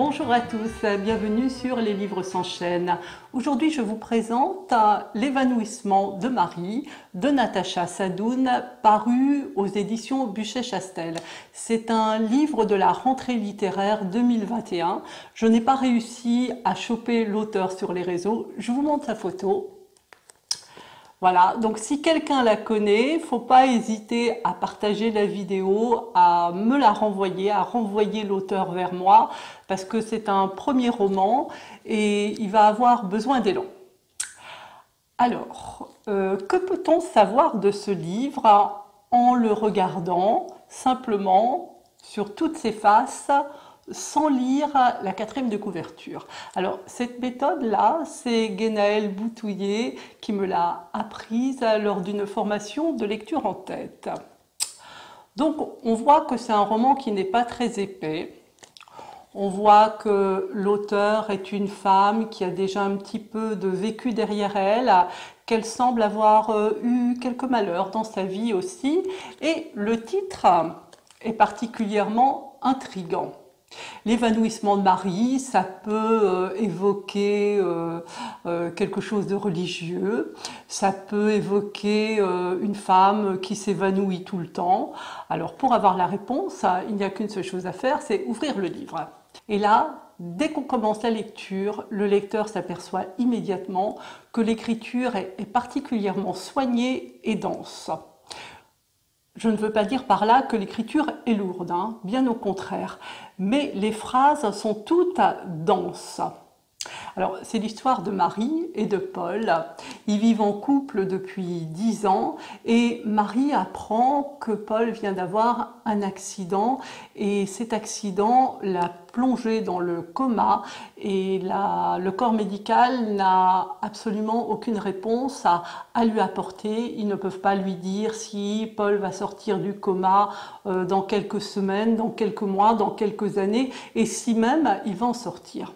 Bonjour à tous, bienvenue sur Les Livres s'enchaînent. Aujourd'hui, je vous présente L'évanouissement de Marie de Natacha Sadoun, paru aux éditions Buchet-Chastel. C'est un livre de la rentrée littéraire 2021. Je n'ai pas réussi à choper l'auteur sur les réseaux. Je vous montre sa photo. Voilà, donc si quelqu'un la connaît, faut pas hésiter à partager la vidéo, à me la renvoyer, à renvoyer l'auteur vers moi, parce que c'est un premier roman et il va avoir besoin d'élan. Alors, que peut-on savoir de ce livre en le regardant simplement sur toutes ses faces, sans lire la quatrième de couverture? Alors, cette méthode-là, c'est Guénaël Boutouillet qui me l'a apprise lors d'une formation de lecture en tête. Donc, on voit que c'est un roman qui n'est pas très épais. On voit que l'auteur est une femme qui a déjà un petit peu de vécu derrière elle, qu'elle semble avoir eu quelques malheurs dans sa vie aussi. Et le titre est particulièrement intriguant. L'évanouissement de Marie, ça peut évoquer quelque chose de religieux, ça peut évoquer une femme qui s'évanouit tout le temps. Alors pour avoir la réponse, il n'y a qu'une seule chose à faire, c'est ouvrir le livre. Et là, dès qu'on commence la lecture, le lecteur s'aperçoit immédiatement que l'écriture est particulièrement soignée et dense. Je ne veux pas dire par là que l'écriture est lourde, hein, bien au contraire, mais les phrases sont toutes denses. Alors, c'est l'histoire de Marie et de Paul. Ils vivent en couple depuis 10 ans et Marie apprend que Paul vient d'avoir un accident et cet accident l'a plongé dans le coma et le corps médical n'a absolument aucune réponse à lui apporter. Ils ne peuvent pas lui dire si Paul va sortir du coma dans quelques semaines, dans quelques mois, dans quelques années et si même il va en sortir.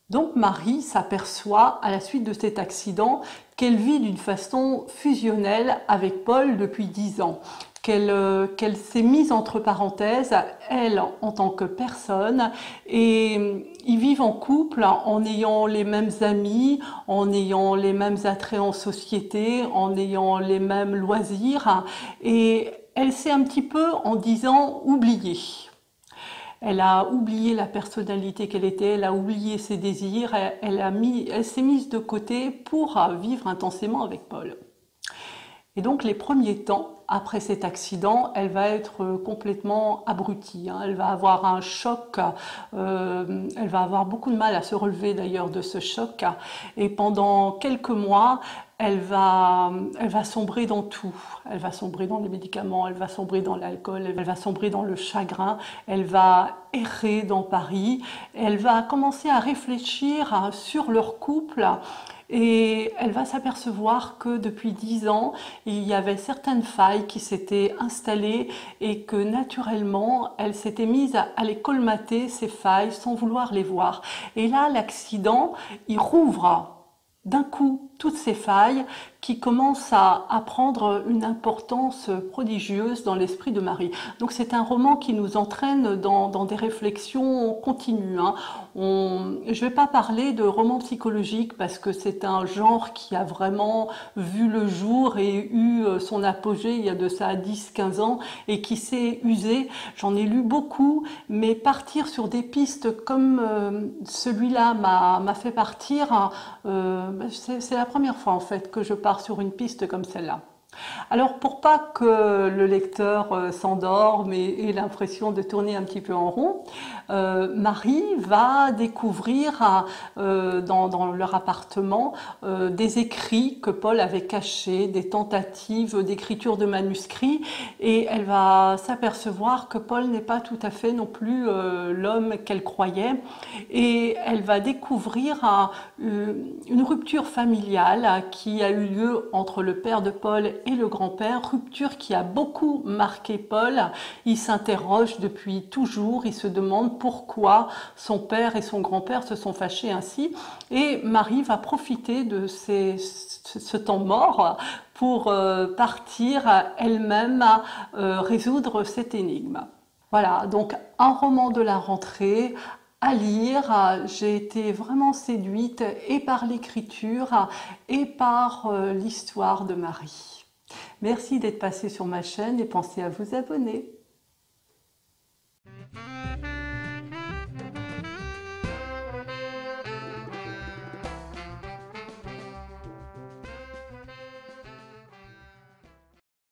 Donc Marie s'aperçoit à la suite de cet accident qu'elle vit d'une façon fusionnelle avec Paul depuis 10 ans, qu'elle s'est mise entre parenthèses, elle en tant que personne, et ils vivent en couple en ayant les mêmes amis, en ayant les mêmes attraits en société, en ayant les mêmes loisirs, et elle s'est un petit peu, en 10 ans, oubliée. Elle a oublié la personnalité qu'elle était, elle a oublié ses désirs, elle s'est mise de côté pour vivre intensément avec Paul. Et donc les premiers temps, après cet accident, elle va être complètement abrutie, hein. Elle va avoir un choc, elle va avoir beaucoup de mal à se relever d'ailleurs de ce choc. Et pendant quelques mois, elle va sombrer dans tout. Elle va sombrer dans les médicaments, elle va sombrer dans l'alcool, elle va sombrer dans le chagrin, elle va errer dans Paris, elle va commencer à réfléchir sur leur couple. Et elle va s'apercevoir que depuis 10 ans, il y avait certaines failles qui s'étaient installées et que naturellement, elle s'était mise à les colmater, ces failles, sans vouloir les voir. Et là, l'accident, il rouvre d'un coup toutes ces failles qui commencent à prendre une importance prodigieuse dans l'esprit de Marie. Donc c'est un roman qui nous entraîne dans des réflexions continues, hein. Je ne vais pas parler de roman psychologique parce que c'est un genre qui a vraiment vu le jour et eu son apogée il y a de ça 10-15 ans et qui s'est usé. J'en ai lu beaucoup, mais partir sur des pistes comme celui-là m'a fait partir, c'est la première fois en fait que je pars sur une piste comme celle-là. Alors pour pas que le lecteur s'endorme et ait l'impression de tourner un petit peu en rond, Marie va découvrir dans leur appartement des écrits que Paul avait cachés, des tentatives d'écriture de manuscrits, et elle va s'apercevoir que Paul n'est pas tout à fait non plus l'homme qu'elle croyait, et elle va découvrir une rupture familiale qui a eu lieu entre le père de Paul et le grand-père, rupture qui a beaucoup marqué Paul. Il s'interroge depuis toujours, il se demande pourquoi son père et son grand-père se sont fâchés ainsi, et Marie va profiter de ce temps mort pour partir elle-même résoudre cette énigme. Voilà, donc un roman de la rentrée à lire. J'ai été vraiment séduite et par l'écriture et par l'histoire de Marie. Merci d'être passé sur ma chaîne et pensez à vous abonner.